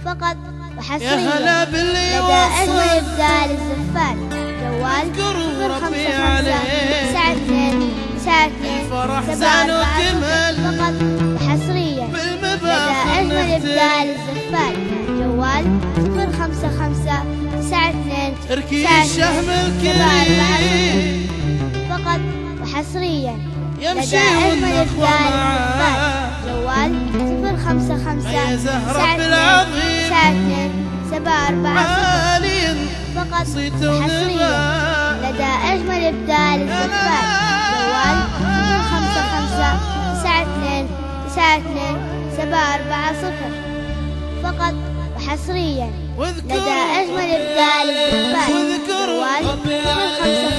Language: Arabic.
فقط وحصريا لدى أجمل إبدال الزفان. جوال 055 92 92 74 فقط وحصريا لدى أجمل إبدال الزفان. جوال 055 92 92 فقط وحصريا لدى أجمل إبدال الزفان. جوال 055 92 74 فقط وحصريا لدى أجمل إبدال الزفان. جوال 055 92 92 740 فقط وحصريا لدى أجمل إبدال الزفان. جوال 055